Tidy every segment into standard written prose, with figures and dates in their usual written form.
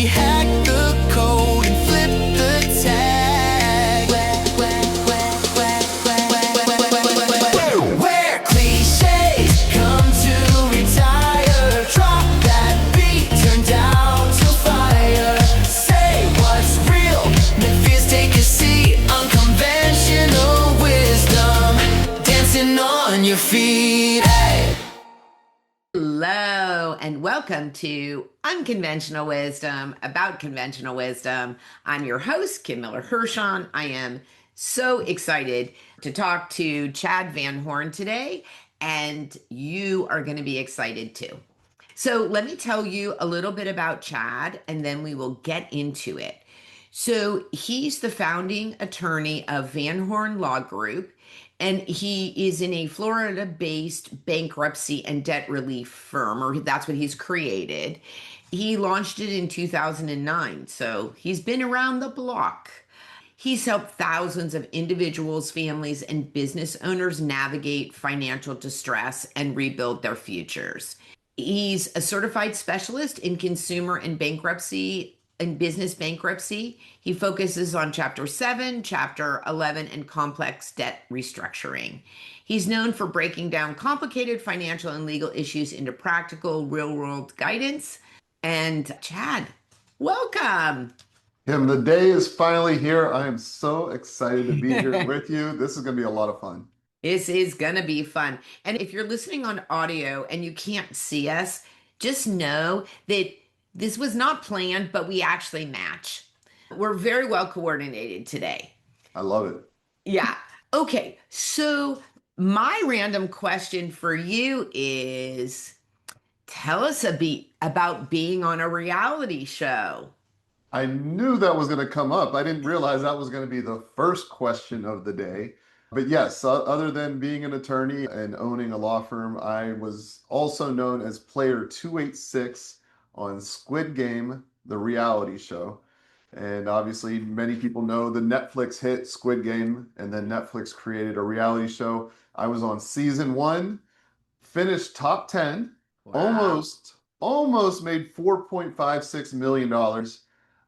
we hack the code and flip the tag. Where cliches come to retire. Drop that beat, turn down to fire. Say what's real, make fears take a seat. Unconventional wisdom, dancing on your feet. Hey. Hello, and welcome to Unconventional Wisdom, about conventional wisdom. I'm your host, Kim Miller-Hershon. I am so excited to talk to Chad Van Horn today, and you are going to be excited too. So let me tell you a little bit about Chad, and then we will get into it. So he's the founding attorney of Van Horn Law Group, and he is in a Florida-based bankruptcy and debt relief firm, or that's what he's created. He launched it in 2009, so he's been around the block. He's helped thousands of individuals, families, and business owners navigate financial distress and rebuild their futures. He's a certified specialist in consumer and bankruptcy and business bankruptcy. He focuses on Chapter 7, Chapter 11, and complex debt restructuring. He's known for breaking down complicated financial and legal issues into practical, real-world guidance. And Chad, welcome. Kim, the day is finally here. I am so excited to be here with you. This is going to be a lot of fun. This is going to be fun. And if you're listening on audio and you can't see us, just know that this was not planned, but we actually match. We're very well coordinated today. I love it. Yeah. Okay. So my random question for you is, tell us a bit about being on a reality show. I knew that was going to come up. I didn't realize that was going to be the first question of the day. But yes, other than being an attorney and owning a law firm, I was also known as Player 286 on Squid Game, the reality show. And obviously, many people know the Netflix hit Squid Game, and then Netflix created a reality show. I was on season 1, finished top 10, Wow. almost made $4.56 million.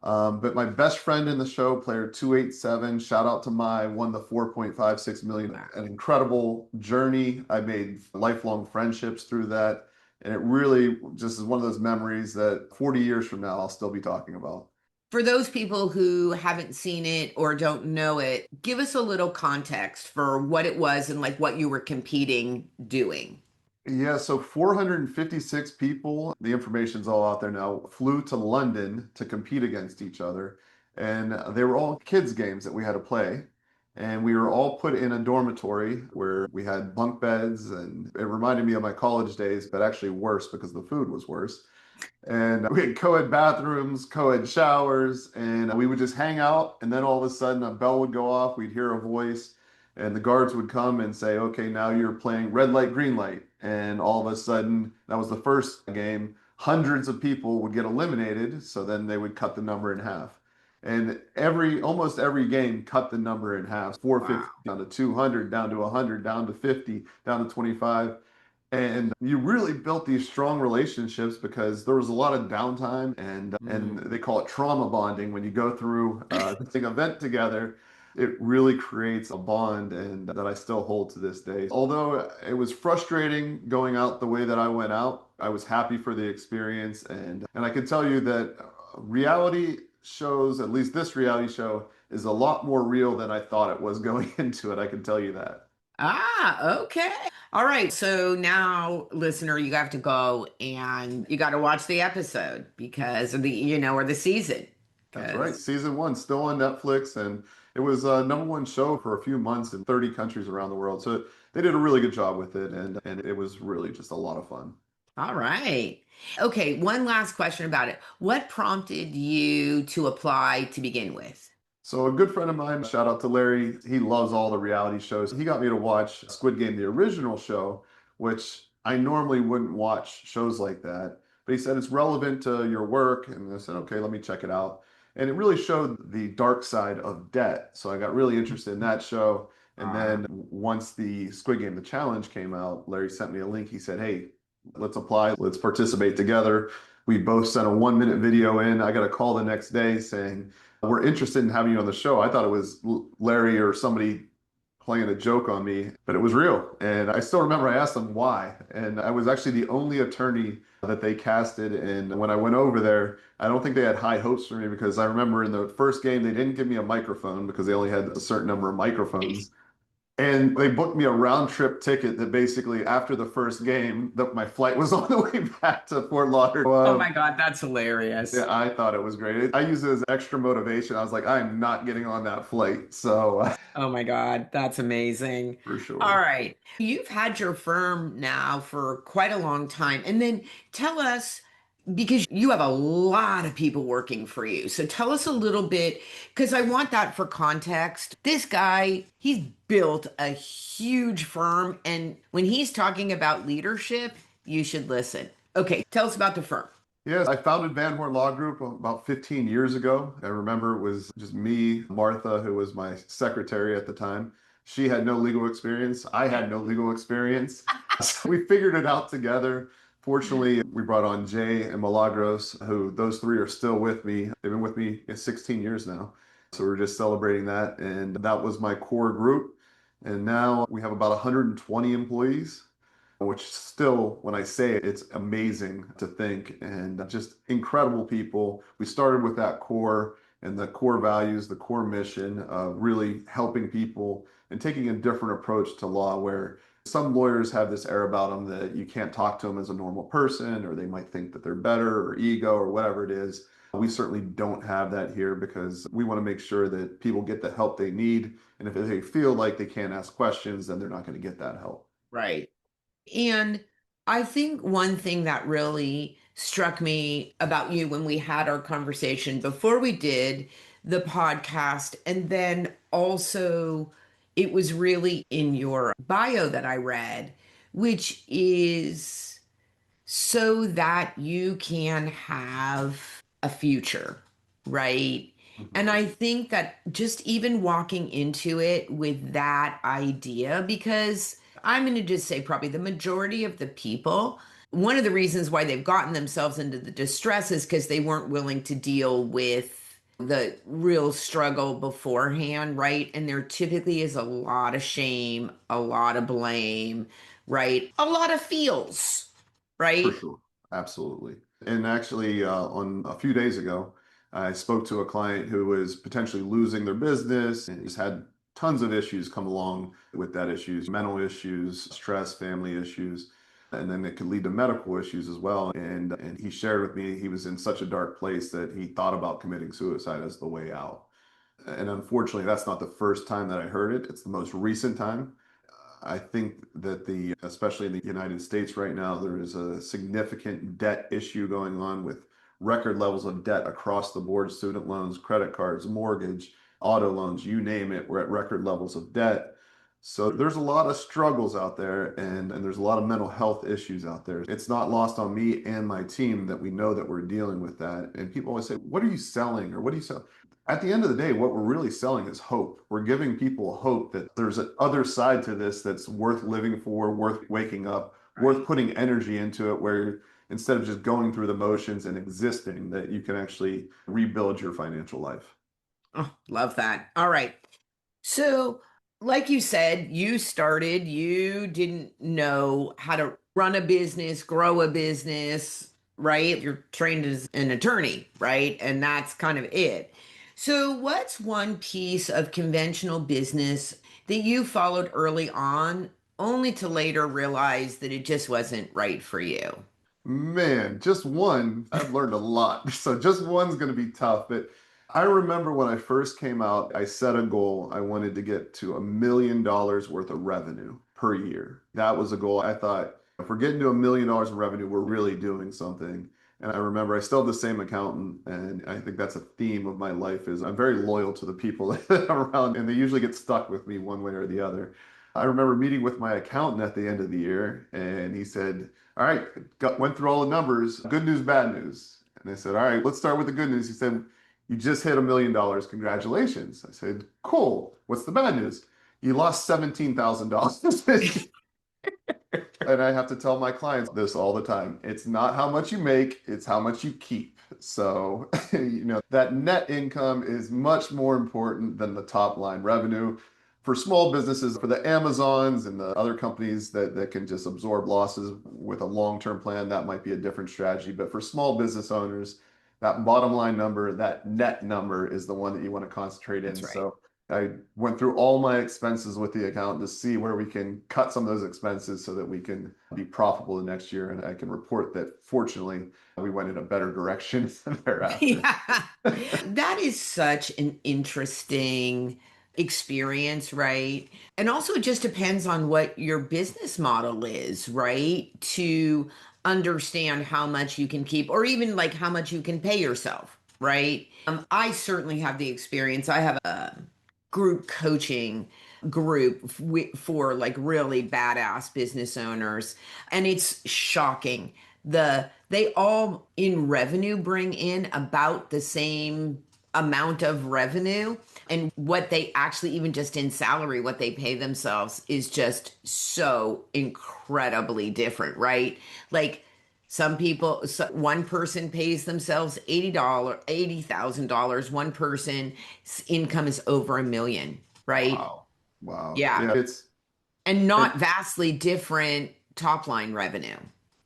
But my best friend in the show, Player 287, shout out to won the 4.56 million. Wow. An incredible journey. I made lifelong friendships through that. And it really just is one of those memories that 40 years from now, I'll still be talking about. For those people who haven't seen it or don't know it, give us a little context for what it was and like what you were competing doing. Yeah, so 456 people, the information's all out there now, flew to London to compete against each other. And they were all kids' games that we had to play. And we were all put in a dormitory where we had bunk beds, and it reminded me of my college days, but actually worse because the food was worse. And we had co-ed bathrooms, co-ed showers, and we would just hang out. And then all of a sudden a bell would go off, we'd hear a voice, and the guards would come and say, okay, now you're playing red light, green light. And all of a sudden, that was the first game, hundreds of people would get eliminated. So then they would cut the number in half. And almost every game cut the number in half, 450 down to 200, down to 100, down to 50, down to 25. And you really built these strong relationships because there was a lot of downtime, and they call it trauma bonding. When you go through this event together, it really creates a bond, and that I still hold to this day. Although it was frustrating going out the way that I went out, I was happy for the experience. And I can tell you that reality shows, at least this reality show, is a lot more real than I thought it was going into it. I can tell you that. Okay. All right. So now, listener, you have to go and you got to watch the episode because of or the season. That's right. Season 1 still on Netflix, and it was a #1 show for a few months in 30 countries around the world. So they did a really good job with it, and it was really just a lot of fun. All right. Okay. One last question about it. What prompted you to apply to begin with? So a good friend of mine, shout out to Larry, he loves all the reality shows. He got me to watch Squid Game, the original show, which I normally wouldn't watch shows like that. But he said it's relevant to your work. And I said, okay, let me check it out. And it really showed the dark side of debt. So I got really interested in that show. And then once the Squid Game, the challenge came out, Larry sent me a link. He said, hey, let's apply, let's participate together. We both sent a 1 minute video in. I got a call the next day saying, we're interested in having you on the show. I thought it was Larry or somebody playing a joke on me, but it was real. And I still remember I asked them why. And I was actually the only attorney that they casted. And when I went over there, I don't think they had high hopes for me because I remember in the first game, they didn't give me a microphone because they only had a certain number of microphones. And they booked me a round trip ticket that basically after the first game, my flight was on the way back to Fort Lauderdale. Oh my God, that's hilarious. Yeah, I thought it was great. I used it as extra motivation. I was like, I'm not getting on that flight. So Oh my God, that's amazing. for All sure. right. You've had your firm now for quite a long time. And then tell us, because you have a lot of people working for you. So tell us a little bit, because I want that for context. This guy, he's built a huge firm. And when he's talking about leadership, you should listen. Okay, tell us about the firm. Yes, I founded Van Horn Law Group about 15 years ago. I remember it was just me, Martha, who was my secretary at the time. She had no legal experience. I had no legal experience. So we figured it out together. Fortunately, we brought on Jay and Milagros, who those three are still with me. They've been with me in 16 years now. So we're just celebrating that. And that was my core group. And now we have about 120 employees, which still, when I say it, it's amazing to think and just incredible people. We started with that core and the core values, the core mission of really helping people and taking a different approach to law where some lawyers have this air about them that you can't talk to them as a normal person or they might think that they're better or ego or whatever it is. We certainly don't have that here because we want to make sure that people get the help they need. And if they feel like they can't ask questions, then they're not going to get that help. Right. And I think one thing that really struck me about you when we had our conversation before we did the podcast, and then also it was really in your bio that I read, which is so that you can have a future, right? And I think that just even walking into it with that idea, because I'm going to just say probably the majority of the people, one of the reasons why they've gotten themselves into the distress is because they weren't willing to deal with the real struggle beforehand, right? And there typically is a lot of shame, a lot of blame, right? A lot of feels, For right? sure. Absolutely. And actually, on a few days ago, I spoke to a client who was potentially losing their business and he's had tons of issues come along with that issues, mental issues, stress, family issues, and then it could lead to medical issues as well. And he shared with me he was in such a dark place that he thought about committing suicide as the way out. And unfortunately, that's not the first time that I heard it. It's the most recent time. I think that especially in the United States right now, there is a significant debt issue going on with record levels of debt across the board, student loans, credit cards, mortgage, auto loans, you name it, we're at record levels of debt. So there's a lot of struggles out there and there's a lot of mental health issues out there. It's not lost on me and my team that we know that we're dealing with that. And people always say, what are you selling? Or what do you sell? At the end of the day, what we're really selling is hope. We're giving people hope that there's an other side to this that's worth living for, worth waking up, worth putting energy into it, where instead of just going through the motions and existing, that you can actually rebuild your financial life. Oh, love that. All right. So, like you said, you didn't know how to run a business, grow a business, right? You're trained as an attorney, right? And that's kind of it. So, what's one piece of conventional business that you followed early on, only to later realize that it just wasn't right for you? Man, just one, I've learned a lot. So just one's going to be tough. But I remember when I first came out, I set a goal. I wanted to get to $1 million worth of revenue per year. That was a goal. I thought if we're getting to $1 million in revenue, we're really doing something. And I remember I still have the same accountant, and I think that's a theme of my life is I'm very loyal to the people that are around, and they usually get stuck with me one way or the other. I remember meeting with my accountant at the end of the year, and he said, all right, went through all the numbers, good news, bad news. And I said, all right, let's start with the good news. He said, you just hit $1 million. Congratulations. I said, cool. What's the bad news? You lost $17,000. And I have to tell my clients this all the time. It's not how much you make, it's how much you keep. So, that net income is much more important than the top line revenue. For small businesses, for the Amazons and the other companies that can just absorb losses with a long-term plan, that might be a different strategy. But for small business owners, that bottom line number, that net number is the one that you want to concentrate in. That's right. So I went through all my expenses with the accountant to see where we can cut some of those expenses so that we can be profitable the next year. And I can report that fortunately we went in a better direction thereafter. Yeah. That is such an interesting experience, right? And also, it just depends on what your business model is, right? To understand how much you can keep, or even like how much you can pay yourself, right? I certainly have the experience. I have a group coaching group for like really badass business owners, and it's shocking. They all in revenue bring in about the same amount of revenue, and what they actually, even just in salary, what they pay themselves is just so incredibly different, right? Like some people, one person pays themselves $80,000. One person's income is over $1 million, right? Wow. Wow. Yeah. Yeah, And it, not vastly different top line revenue.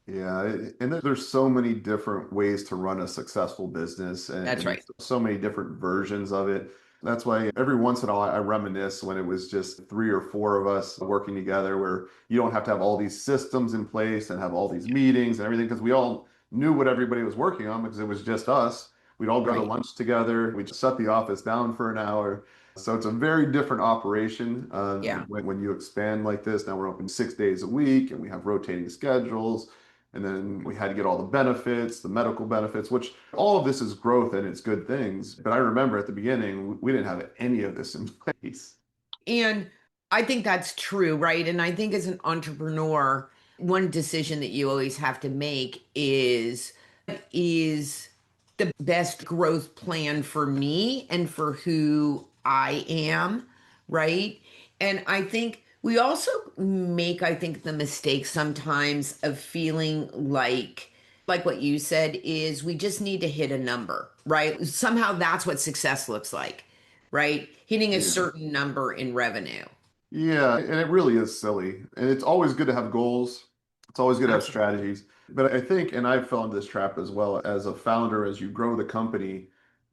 and there's so many different ways to run a successful business, That's and right. there's so many different versions of it. That's why every once in a while I reminisce when it was just three or four of us working together, where you don't have to have all these systems in place and have all these meetings and everything, because we all knew what everybody was working on because it was just us. We'd all go to Right. lunch together. We'd shut the office down for an hour. So it's a very different operation Yeah. when you expand like this. Now we're open 6 days a week and we have rotating schedules. And then we had to get all the benefits, the medical benefits, which all of this is growth and it's good things. But I remember at the beginning, we didn't have any of this in place. And I think that's true, right? And I think as an entrepreneur, one decision that you always have to make is what is the best growth plan for me and for who I am, right? And I think we also make, I think, the mistake sometimes of feeling like what you said is we just need to hit a number, right? Somehow that's what success looks like, right? Hitting a Yeah. certain number in revenue. Yeah, and it really is silly. And it's always good to have goals. It's always good to have Absolutely. strategies. But I think, and I fell into this trap as well, as a founder, as you grow the company,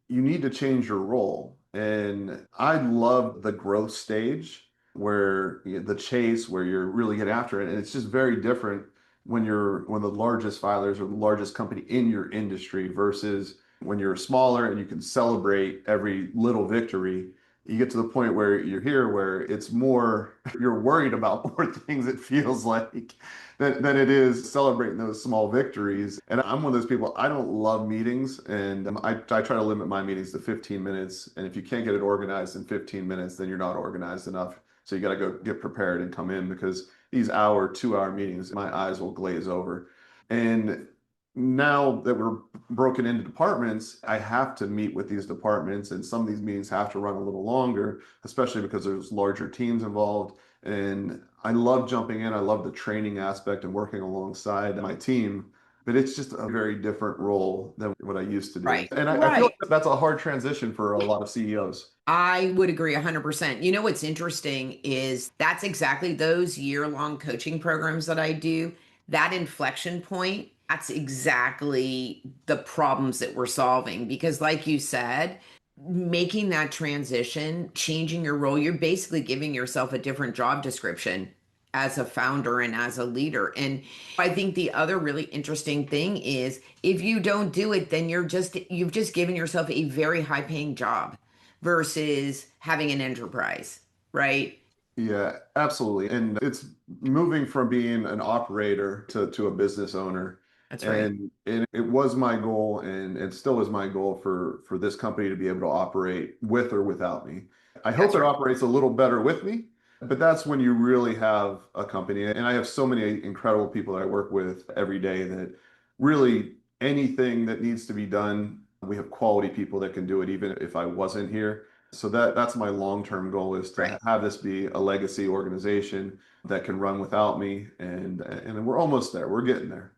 you need to change your role. And I love the growth stage where the chase, where you're really getting after it. And it's just very different when you're one of the largest filers or the largest company in your industry versus when you're smaller and you can celebrate every little victory. You get to the point where you're here where it's more, you're worried about more things, it feels like, than it is celebrating those small victories. And I'm one of those people, I don't love meetings. And I try to limit my meetings to 15 minutes. And if you can't get it organized in 15 minutes, then you're not organized enough. So you got to go get prepared and come in, because these hour, 2 hour meetings, my eyes will glaze over. And now that we're broken into departments, I have to meet with these departments, and some of these meetings have to run a little longer, especially because there's larger teams involved. And I love jumping in. I love the training aspect and working alongside my team, but it's just a very different role than what I used to do. Right. And I feel Right. like that's a hard transition for a lot of CEOs. I would agree 100%. You know what's interesting is that's exactly those year-long coaching programs that I do, that inflection point, that's exactly the problems that we're solving. Because, like you said, making that transition, changing your role, you're basically giving yourself a different job description as a founder and as a leader. And I think the other really interesting thing is if you don't do it, then you've just given yourself a very high paying job versus having an enterprise, right? Yeah, absolutely. And it's moving from being an operator to a business owner. That's right. And it was my goal, and it still is my goal for this company to be able to operate with or without me. I hope That's it right. operates a little better with me, but that's when you really have a company. And I have so many incredible people that I work with every day that really anything that needs to be done, we have quality people that can do it, even if I wasn't here. So that's my long-term goal is to Right. have this be a legacy organization that can run without me. And we're almost there. We're getting there.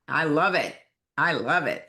I love it. I love it.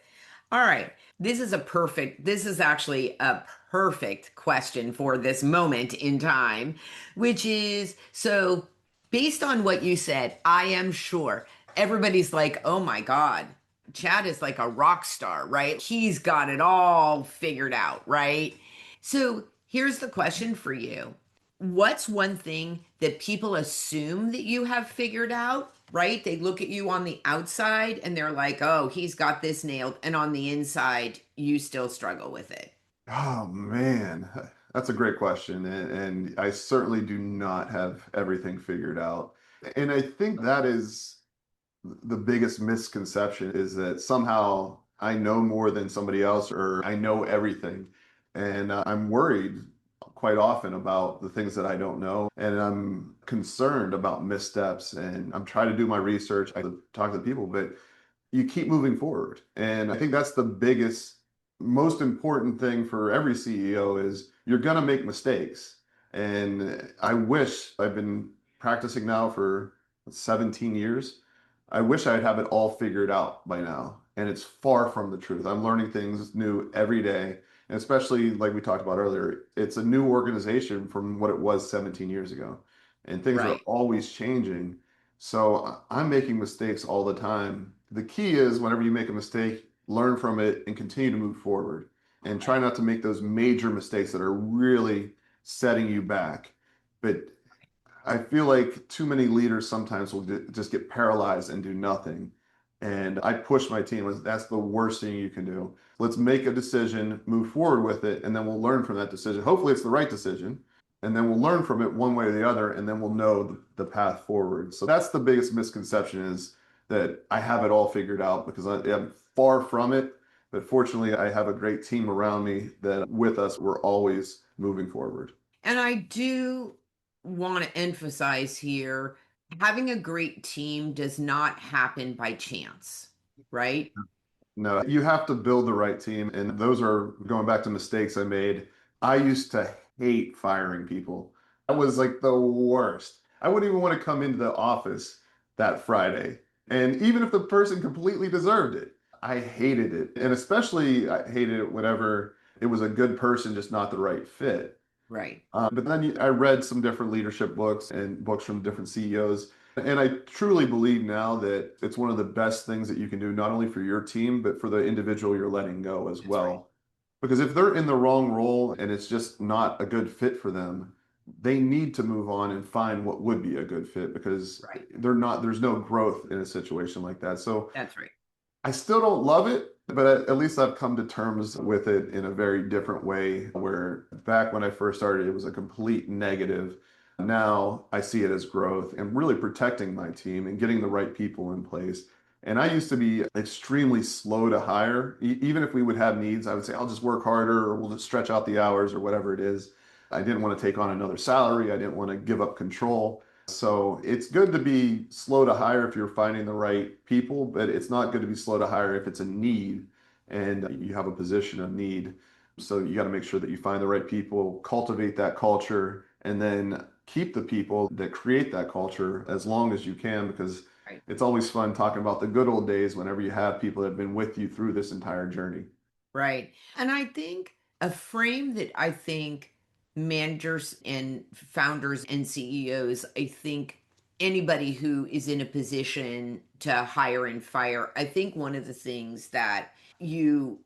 All right. This is actually a perfect question for this moment in time, which is so based on what you said, I am sure everybody's like, oh my God, Chad is like a rock star, right? He's got it all figured out, right? So here's the question for you. What's one thing that people assume that you have figured out, right? They look at you on the outside and they're like, oh, he's got this nailed. And on the inside, you still struggle with it. Oh man, that's a great question. And I certainly do not have everything figured out. And I think that is the biggest misconception is that somehow I know more than somebody else or I know everything. And I'm worried quite often about the things that I don't know. And I'm concerned about missteps. And I'm trying to do my research. I talk to people, but you keep moving forward. And I think that's the biggest, most important thing for every CEO is you're going to make mistakes. And I wish I've been practicing now for 17 years. I wish I'd have it all figured out by now. And it's far from the truth. I'm learning things new every day. And especially like we talked about earlier, it's a new organization from what it was 17 years ago. And things are Right. always changing. So I'm making mistakes all the time. The key is whenever you make a mistake, learn from it and continue to move forward and try not to make those major mistakes that are really setting you back. But I feel like too many leaders sometimes will just get paralyzed and do nothing. And I push my team. That's the worst thing you can do. Let's make a decision, move forward with it, and then we'll learn from that decision. Hopefully, it's the right decision. And then we'll learn from it one way or the other, and then we'll know the path forward. So that's the biggest misconception is that I have it all figured out because I am far from it. But fortunately, I have a great team around me that with us, we're always moving forward. And I do want to emphasize here having a great team does not happen by chance, right? No, you have to build the right team. And those are going back to mistakes I made. I used to hate firing people. That was like the worst. I wouldn't even want to come into the office that Friday. And even if the person completely deserved it, I hated it. And especially I hated it whenever it was a good person, just not the right fit. Right. But then I read some different leadership books and books from different CEOs. And I truly believe now that it's one of the best things that you can do, not only for your team, but for the individual you're letting go as That's right. well. Because if they're in the wrong role and it's just not a good fit for them, they need to move on and find what would be a good fit because Right. there's no growth in a situation like that. So That's right. I still don't love it, but at least I've come to terms with it in a very different way. Where back when I first started, it was a complete negative. Now I see it as growth and really protecting my team and getting the right people in place. And I used to be extremely slow to hire. Even if we would have needs, I would say, I'll just work harder or we'll just stretch out the hours or whatever it is. I didn't want to take on another salary. I didn't want to give up control. So it's good to be slow to hire if you're finding the right people, but it's not good to be slow to hire if it's a need and you have a position of need. So you got to make sure that you find the right people, cultivate that culture, and then keep the people that create that culture as long as you can, because Right. it's always fun talking about the good old days whenever you have people that have been with you through this entire journey. Right. And I think a frame that I think managers and founders and CEOs, I think anybody who is in a position to hire and fire, I think one of the things that you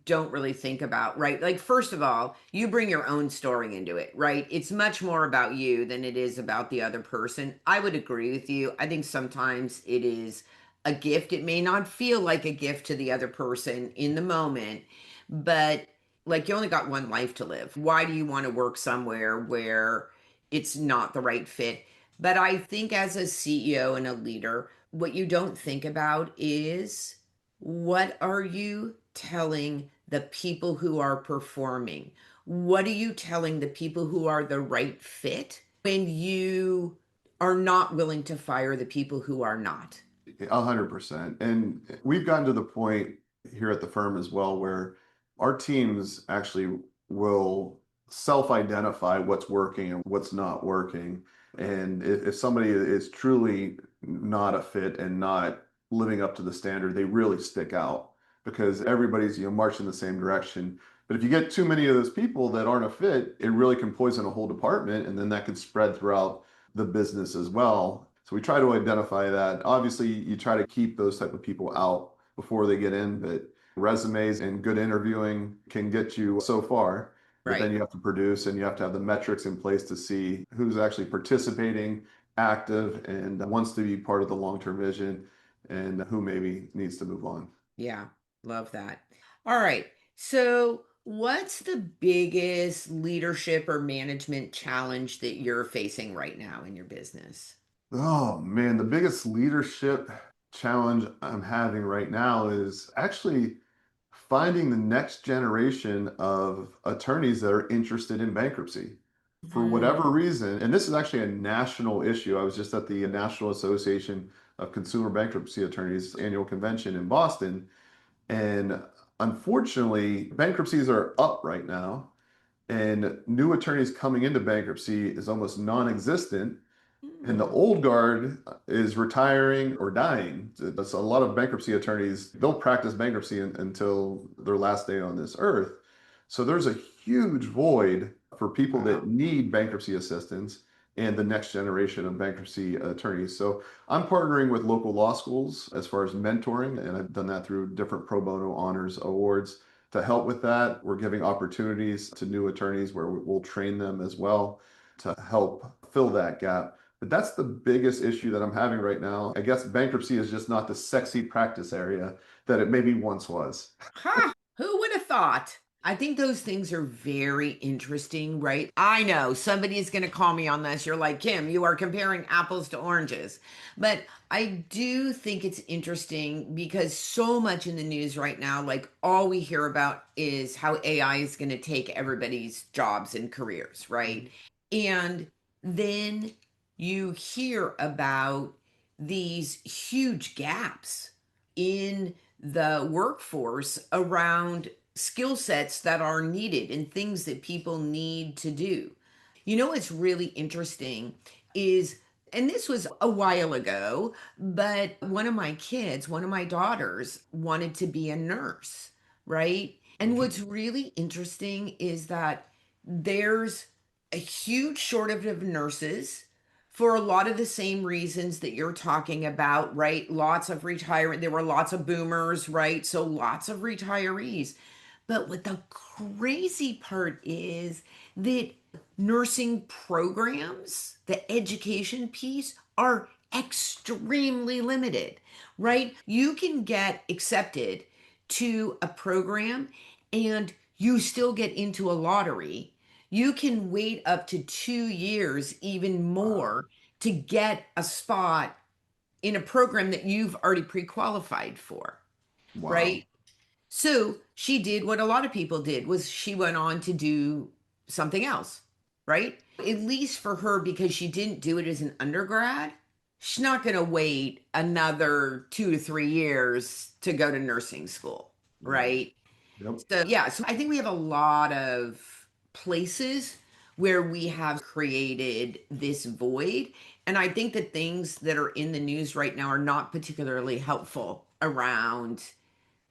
don't really think about, right? Like, first of all, you bring your own story into it, right? It's much more about you than it is about the other person. I would agree with you. I think sometimes it is a gift. It may not feel like a gift to the other person in the moment, but like you only got one life to live. Why do you want to work somewhere where it's not the right fit? But I think as a CEO and a leader, what you don't think about is what are you telling the people who are performing? What are you telling the people who are the right fit when you are not willing to fire the people who are not? 100%. And we've gotten to the point here at the firm as well where our teams actually will self-identify what's working and what's not working. And if somebody is truly not a fit and not living up to the standard, they really stick out because everybody's, marching the same direction. But if you get too many of those people that aren't a fit, it really can poison a whole department, and then that could spread throughout the business as well. So we try to identify that. Obviously, you try to keep those type of people out before they get in, but resumes and good interviewing can get you so far. But then Right. you have to produce and you have to have the metrics in place to see who's actually participating, active, and wants to be part of the long-term vision and who maybe needs to move on. Yeah. Love that. All right. So, what's the biggest leadership or management challenge that you're facing right now in your business? Oh man, the biggest leadership challenge I'm having right now is actually finding the next generation of attorneys that are interested in bankruptcy for Mm, whatever reason. And this is actually a national issue. I was just at the National Association of Consumer Bankruptcy Attorneys annual convention in Boston. And unfortunately, bankruptcies are up right now, and new attorneys coming into bankruptcy is almost non-existent, and the mm, old guard is retiring or dying. That's a lot of bankruptcy attorneys. They'll practice bankruptcy until their last day on this earth. So there's a huge void for people that wow. need bankruptcy assistance and the next generation of bankruptcy attorneys. So I'm partnering with local law schools as far as mentoring, and I've done that through different pro bono honors awards to help with that. We're giving opportunities to new attorneys where we'll train them as well to help fill that gap. But that's the biggest issue that I'm having right now. I guess bankruptcy is just not the sexy practice area that it maybe once was. Ha! Who would have thought? I think those things are very interesting, right? I know somebody is going to call me on this. You're like, Kim, you are comparing apples to oranges. But I do think it's interesting because so much in the news right now, like all we hear about is how AI is going to take everybody's jobs and careers, right? And then you hear about these huge gaps in the workforce around skill sets that are needed and things that people need to do. You know what's really interesting is, and this was a while ago, but one of my kids, one of my daughters, wanted to be a nurse, right? And what's really interesting is that there's a huge shortage of nurses for a lot of the same reasons that you're talking about, right? Lots of retirement. There were lots of boomers, right? So lots of retirees. But what the crazy part is that nursing programs, the education piece, are extremely limited, right? You can get accepted to a program and you still get into a lottery. You can wait up to 2 years, even Wow. more, to get a spot in a program that you've already pre qualified for, Wow. right? So she did what a lot of people did was she went on to do something else, right? At least for her, because she didn't do it as an undergrad, she's not going to wait another 2 to 3 years to go to nursing school, Right. right? Yep. So yeah, so I think we have a lot of places where we have created this void. And I think that things that are in the news right now are not particularly helpful around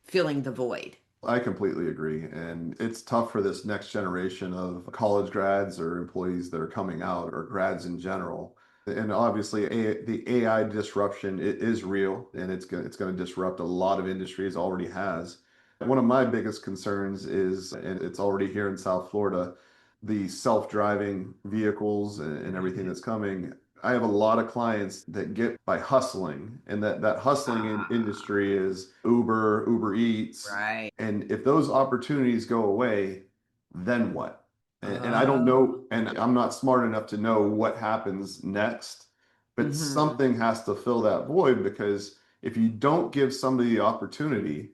filling the void. I completely agree. And it's tough for this next generation of college grads or employees that are coming out or grads in general. And obviously, the AI disruption is real, and it's going to disrupt a lot of industries, already has. One of my biggest concerns is, and it's already here in South Florida, the self-driving vehicles and everything Mhm. that's coming. I have a lot of clients that get by hustling, and that hustling in Ah, industry is Uber, Uber Eats. right. And if those opportunities go away, then what? And I don't Oh, know, and I'm not smart enough to know what happens next, but hmm, something has to fill that void, because if you don't give somebody the opportunity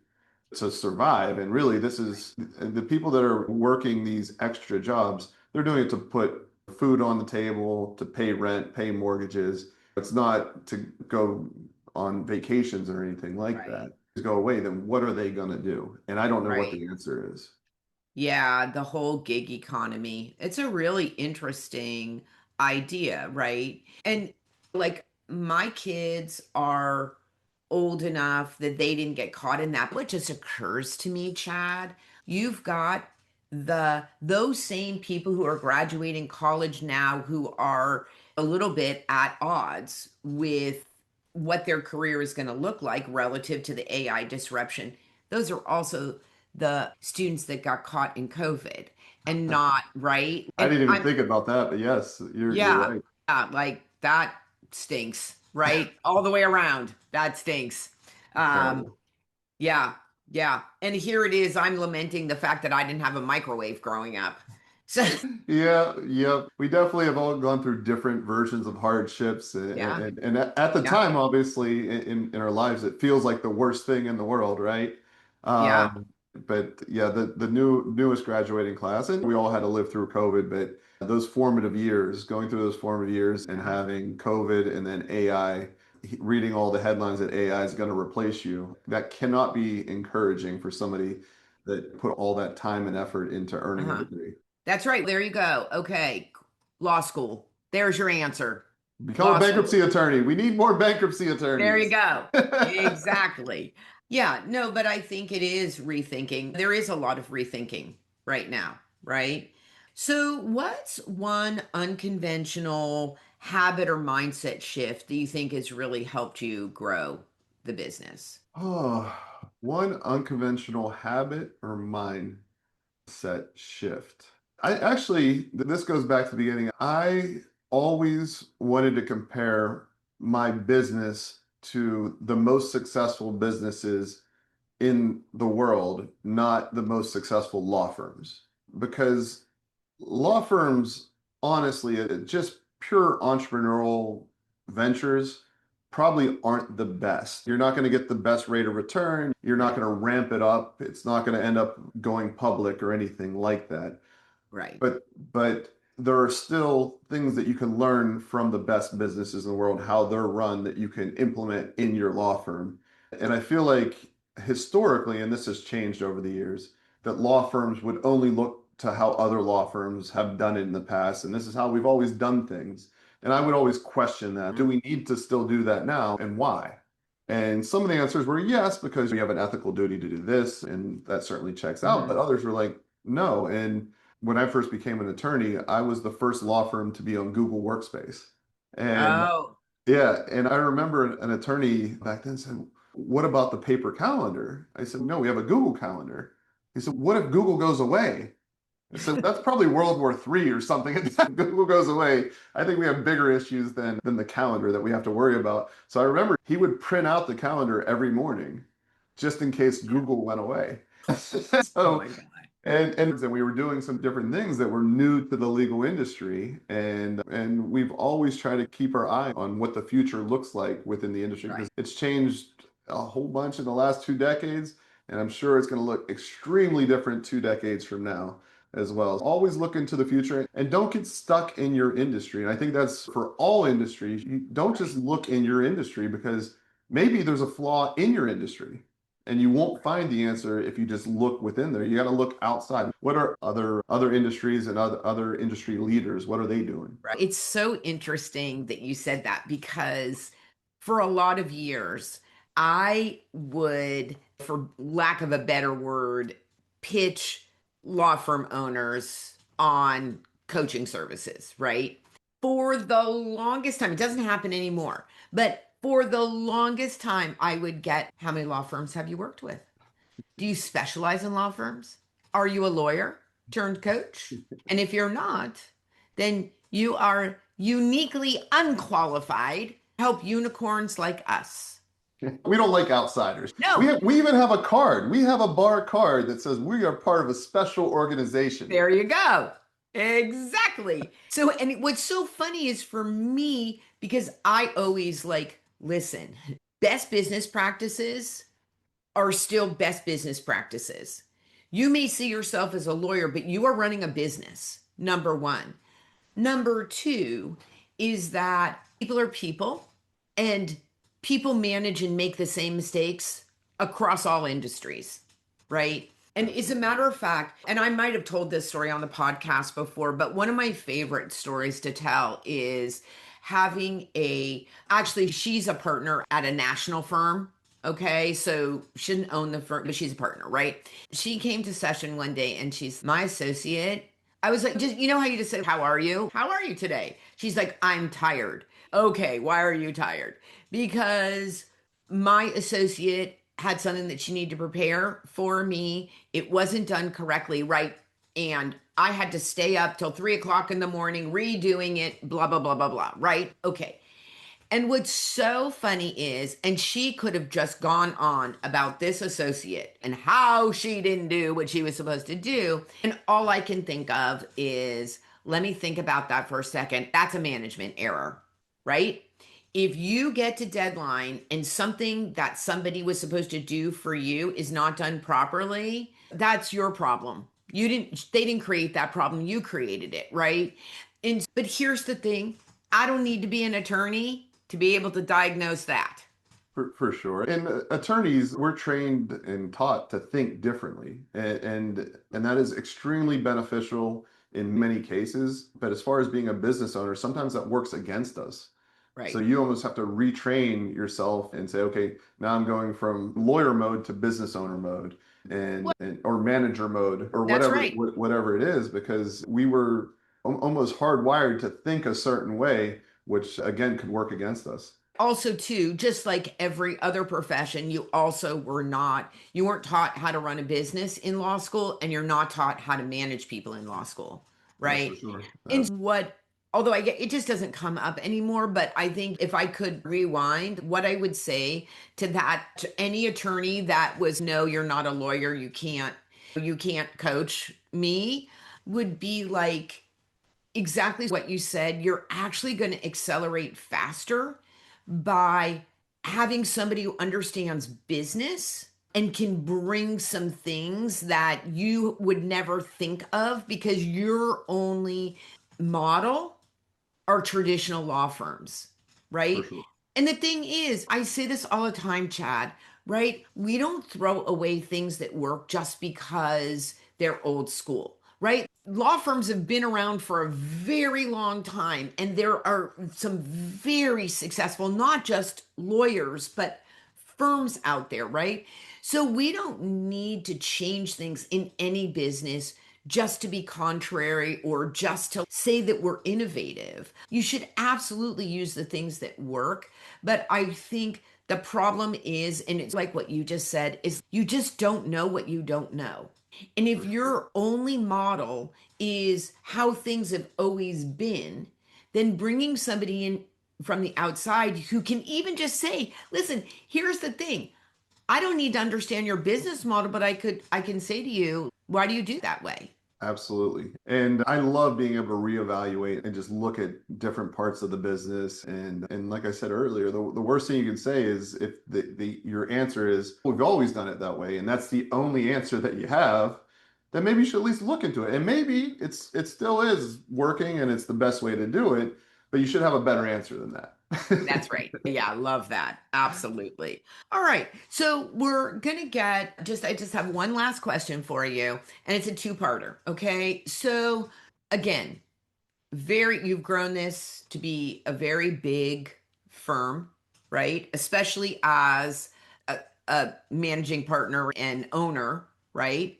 to survive, and really this is the people that are working these extra jobs, they're doing it to put food on the table, to pay rent, pay mortgages. It's not to go on vacations or anything like right, that. To go away, then what are they going to do? And I don't know what right. the answer is. Yeah, the whole gig economy. It's a really interesting idea, right? And like my kids are old enough that they didn't get caught in that. What just occurs to me, Chad, you've got those same people who are graduating college now who are a little bit at odds with what their career is going to look like relative to the AI disruption. Those are also the students that got caught in COVID and not right. I And didn't even I'm, think about that, but yes, you're yeah, right. like that stinks, right? All the way around. That stinks. Um, Terrible. yeah, yeah. And here it is. I'm lamenting the fact that I didn't have a microwave growing up. So, Yeah, yeah. We definitely have all gone through different versions of hardships. yeah, And at the yeah, time, obviously, in our lives, it feels like the worst thing in the world, right? yeah. Um, but yeah, the newest graduating class, and we all had to live through COVID, but those formative years, going through those formative years and Yeah. having COVID and then AI, reading all the headlines that AI is going to replace you, that cannot be encouraging for somebody that put all that time and effort into earning a Uh-huh. degree. That's right. There you go. Okay. Law school. There's your answer. Become a Law school. bankruptcy attorney. We need more bankruptcy There you attorneys. go. Exactly. Yeah, no, but I think it is rethinking. There is a lot of rethinking right now, right? So, what's one unconventional habit or mindset shift that you think has really helped you grow the business? Oh, one unconventional habit or mindset shift. I actually, this goes back to the beginning. I always wanted to compare my business to the most successful businesses in the world, not the most successful law firms. Because law firms, honestly, just pure entrepreneurial ventures probably aren't the best. You're not going to get the best rate of return. You're not Right. going to ramp it up. It's not going to end up going public or anything like that. Right. But but there are still things that you can learn from the best businesses in the world, how they're run, that you can implement in your law firm. And I feel like historically, and this has changed over the years, that law firms would only look to how other law firms have done it in the past, and this is how we've always done things. And I would always question that. Do Mhm. we need to still do that now, and why? And some of the answers were yes, because we have an ethical duty to do this, and that certainly checks out. But Mhm. others were like, no. And when I first became an attorney, I was the first law firm to be on Google Workspace. And Oh, yeah, and I remember an attorney back then said, "What about the paper calendar?" I said, "No, we have a Google calendar." He said, "What if Google goes away?" I said, "That's probably World War III or something. If Google goes away, I think we have bigger issues than the calendar that we have to worry about." So I remember he would print out the calendar every morning just in case yeah. Google went away. Oh So my God. and we were doing some different things that were new to the legal industry, and we've always tried to keep our eye on what the future looks like within the industry because Right. it's changed a whole bunch in the last 2 decades, and I'm sure it's going to look extremely different 2 decades from now as well. Always look into the future and don't get stuck in your industry. And I think that's for all industries. You don't just Right. look in your industry because maybe there's a flaw in your industry. And you won't find the answer if you just look within there. You got to look outside. What are other industries and other industry leaders? What are they doing? Right. It's so interesting that you said that because for a lot of years, I would, for lack of a better word, pitch law firm owners on coaching services, right? For the longest time, it doesn't happen anymore, but for the longest time, I would get, how many law firms have you worked with? Do you specialize in law firms? Are you a lawyer turned coach? And if you're not, then you are uniquely unqualified to help unicorns like us. We don't like outsiders. No, We even have a card. We have a bar card that says we are part of a special organization. there you go. Exactly. So, and what's so funny is for me, because I always like, listen, best business practices are still best business practices. You may see yourself as a lawyer, but you are running a business, number one. Number two is that people are people and people manage and make the same mistakes across all industries, right? And as a matter of fact, and I might have told this story on the podcast before, but one of my favorite stories to tell is having actually, she's a partner at a national firm. Okay. So she didn't own the firm, but she's a partner, right? She came to session one day and she's my associate. I was like, just, you know how you just said, how are you? How are you today? She's like, I'm tired. Okay. Why are you tired? Because my associate had something that she needed to prepare for me. It wasn't done correctly, right? And I had to stay up till 3 o'clock in the morning redoing it, blah, blah, blah, blah, blah, right? Okay. And what's so funny is, and she could have just gone on about this associate and how she didn't do what she was supposed to do. And all I can think of is, let me think about that for a second. That's a management error, right? If you get to deadline and something that somebody was supposed to do for you is not done properly, that's your problem. They didn't create that problem. You created it, right? But here's the thing. I don't need to be an attorney to be able to diagnose that. For sure. And attorneys, we're trained and taught to think differently. And that is extremely beneficial in many cases. But as far as being a business owner, sometimes that works against us. So Right. you almost have to retrain yourself and say, okay, now I'm going from lawyer mode to business owner mode and or manager mode or That's whatever right. whatever it is, because we were almost hardwired to think a certain way, which again could work against us. Also, too, just like every other profession, you weren't taught how to run a business in law school, and you're not taught how to manage people in law school, That's for right? sure. And although I get it just doesn't come up anymore, but I think if I could rewind, what I would say to any attorney that was, no, you're not a lawyer, you can't coach me, would be like, exactly what you said. You're actually going to accelerate faster by having somebody who understands business and can bring some things that you would never think of because your only model are traditional law firms, For right? sure. And the thing is, I say this all the time, Chad, right? We don't throw away things that work just because they're old school, right? Law firms have been around for a very long time, and there are some very successful, not just lawyers, but firms out there, right? So we don't need to change things in any business just to be contrary or just to say that we're innovative. You should absolutely use the things that work. But I think the problem is, and it's like what you just said, is you just don't know what you don't know. And if For sure. your only model is how things have always been, then bringing somebody in from the outside who can even just say, listen, here's the thing. I don't need to understand your business model, but I can say to you, why do you do that way? Absolutely. And I love being able to reevaluate and just look at different parts of the business. And like I said earlier, the worst thing you can say is if your answer is, we've always done it that way, and that's the only answer that you have, then maybe you should at least look into it. And maybe it still is working and it's the best way to do it, but you should have a better answer than that. That's right. Yeah, I love that. Absolutely. All right. So I just have one last question for you, and it's a two-parter. Okay. So again, you've grown this to be a very big firm, right? Especially as a managing partner and owner, right?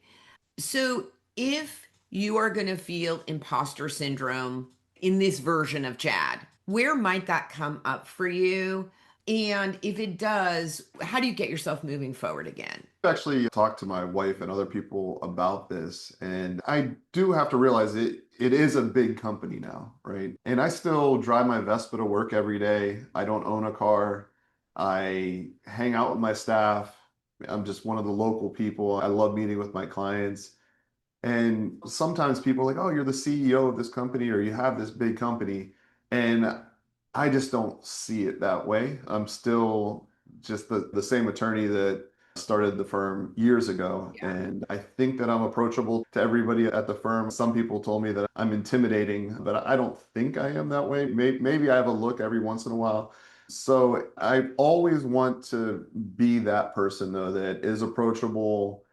So if you are going to feel imposter syndrome in this version of Chad, where might that come up for you? And if it does, how do you get yourself moving forward again? I've actually talked to my wife and other people about this, and I do have to realize it is a big company now, right? And I still drive my Vespa to work every day. I don't own a car. I hang out with my staff. I'm just one of the local people. I love meeting with my clients. And sometimes people are like, oh, you're the CEO of this company or you have this big company. And I just don't see it that way. I'm still just the same attorney that started the firm years ago. Yeah. And I think that I'm approachable to everybody at the firm. Some people told me that I'm intimidating, but I don't think I am that way. Maybe I have a look every once in a while. So I always want to be that person, though, that is approachable,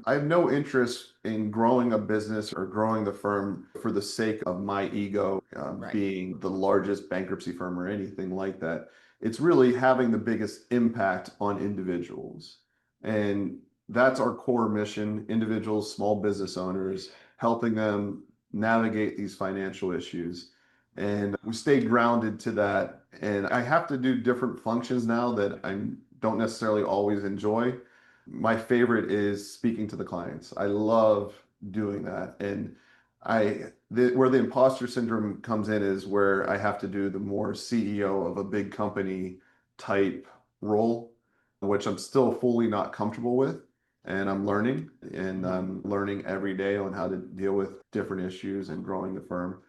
I have no interest in growing a business or growing the firm for the sake of my ego, Right. being the largest bankruptcy firm or anything like that. It's really having the biggest impact on individuals. And that's our core mission, individuals, small business owners, helping them navigate these financial issues. And we stay grounded to that. And I have to do different functions now that I don't necessarily always enjoy. My favorite is speaking to the clients. I love doing that. And where the imposter syndrome comes in is where I have to do the more CEO of a big company type role, which I'm still fully not comfortable with. And I'm learning, and Mhm. I'm learning every day on how to deal with different issues and growing the firm.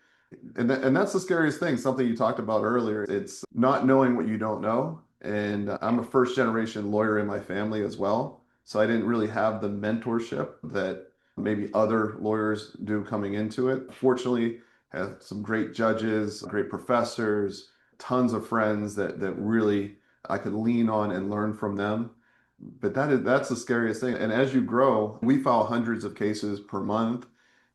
And that's the scariest thing, something you talked about earlier. It's not knowing what you don't know. And Yeah. I'm a first generation lawyer in my family as well. So I didn't really have the mentorship that maybe other lawyers do coming into it. Fortunately, have some great judges, great professors, tons of friends that really I could lean on and learn from them. But that's the scariest thing. And as you grow, we file hundreds of cases per month.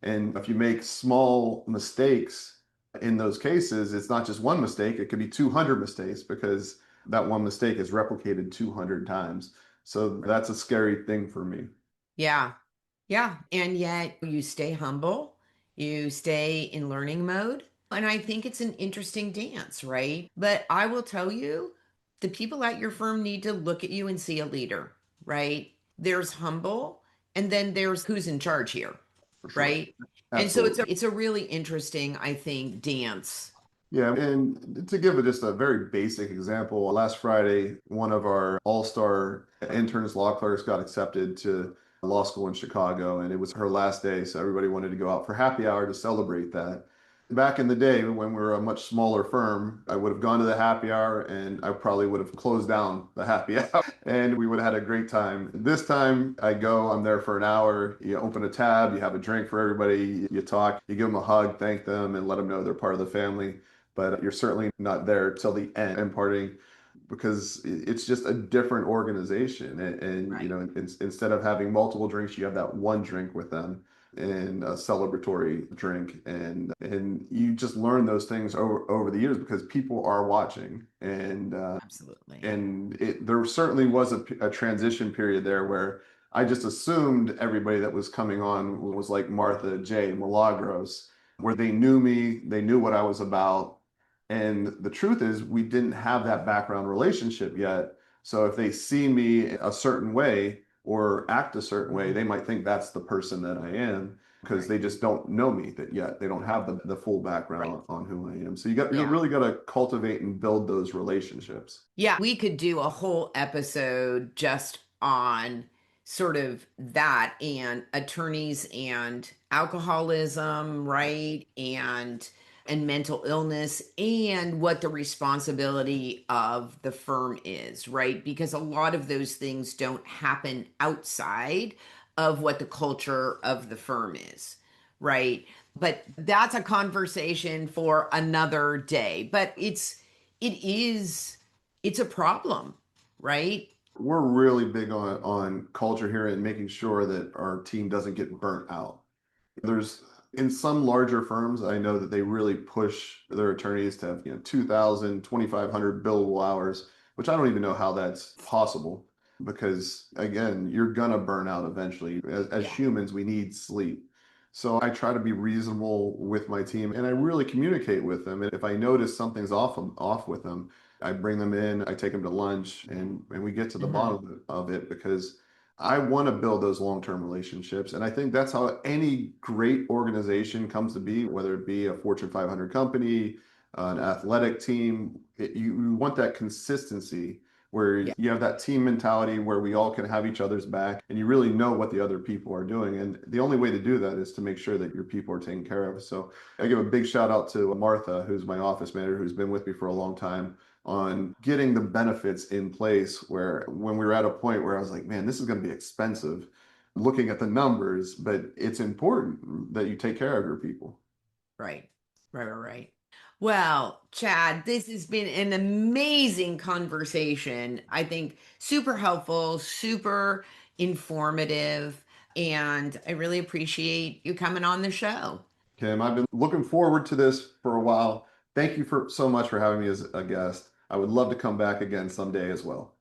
And if you make small mistakes in those cases, it's not just one mistake, it could be 200 mistakes because that one mistake is replicated 200 times. So that's a scary thing for me. Yeah. Yeah. And yet you stay humble, you stay in learning mode. And I think it's an interesting dance, right? But I will tell you, the people at your firm need to look at you and see a leader, right? There's humble, and then there's who's in charge here, For sure. right? And so Absolutely. it's a really interesting, I think, dance. Yeah, and to give just a very basic example, last Friday, one of our all-star interns, law clerks, got accepted to law school in Chicago, and it was her last day, so everybody wanted to go out for happy hour to celebrate that. Back in the day, when we were a much smaller firm, I would have gone to the happy hour and I probably would have closed down the happy hour and we would have had a great time. This time I go, I'm there for an hour. You open a tab, you have a drink for everybody, you talk, you give them a hug, thank them, and let them know they're part of the family. But you're certainly not there till the end imparting because it's just a different organization. And Right. instead of having multiple drinks, you have that one drink with them and a celebratory drink. And you just learn those things over the years because people are watching. Absolutely. And there certainly was a transition period there where I just assumed everybody that was coming on was like Martha J. Milagros, where they knew me, they knew what I was about. And the truth is, we didn't have that background relationship yet. So if they see me a certain way or act a certain way, Mhm. they might think that's the person that I am because Right. they just don't know me that yet. They don't have the full Right. background on who I am. So you Yeah. really got to cultivate and build those relationships. Yeah, we could do a whole episode just on sort of that and attorneys and alcoholism, right? And mental illness and what the responsibility of the firm is, right? Because a lot of those things don't happen outside of what the culture of the firm is, right? But that's a conversation for another day. But it's a problem, right? We're really big on culture here and making sure that our team doesn't get burnt out. There's in some larger firms, I know that they really push their attorneys to have, 2,000, 2,500 billable hours, which I don't even know how that's possible because again, you're gonna burn out eventually. As Yeah. humans, we need sleep. So I try to be reasonable with my team and I really communicate with them. And if I notice something's off with them, I bring them in, I take them to lunch, and we get to the Hmm. bottom of it because I want to build those long-term relationships. And I think that's how any great organization comes to be, whether it be a Fortune 500 company, an athletic team. You want that consistency where Yeah. you have that team mentality where we all can have each other's back and you really know what the other people are doing. And the only way to do that is to make sure that your people are taken care of. So I give a big shout out to Martha, who's my office manager, who's been with me for a long time on getting the benefits in place where when we were at a point where I was like, man, this is going to be expensive looking at the numbers, but it's important that you take care of your people. Right. Right. Right. Right. Well, Chad, this has been an amazing conversation. I think super helpful, super informative. And I really appreciate you coming on the show. Kim, I've been looking forward to this for a while. Thank you so much for having me as a guest. I would love to come back again someday as well.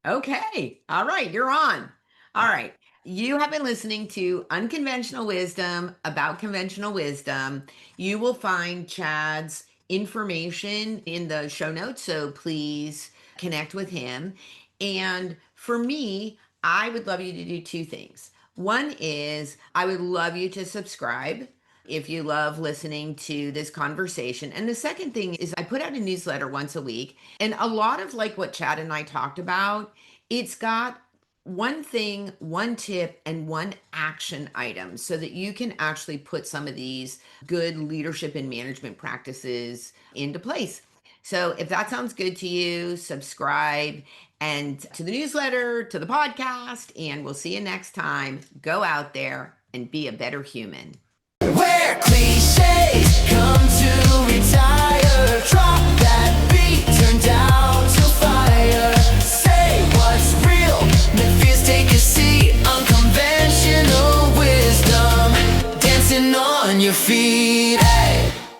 Okay. All right. You're on. All right. You have been listening to Unconventional Wisdom about conventional wisdom. You will find Chad's information in the show notes, so please connect with him. And for me, I would love you to do two things. One is I would love you to subscribe if you love listening to this conversation. And the second thing is I put out a newsletter once a week, and a lot of like what Chad and I talked about, it's got one thing, one tip, and one action item so that you can actually put some of these good leadership and management practices into place. So if that sounds good to you, subscribe and to the newsletter, to the podcast, and we'll see you next time. Go out there and be a better human. Where cliches come to retire. Drop that beat, turn down to fire. Say what's real, make fears take a seat. Unconventional wisdom, dancing on your feet. Hey.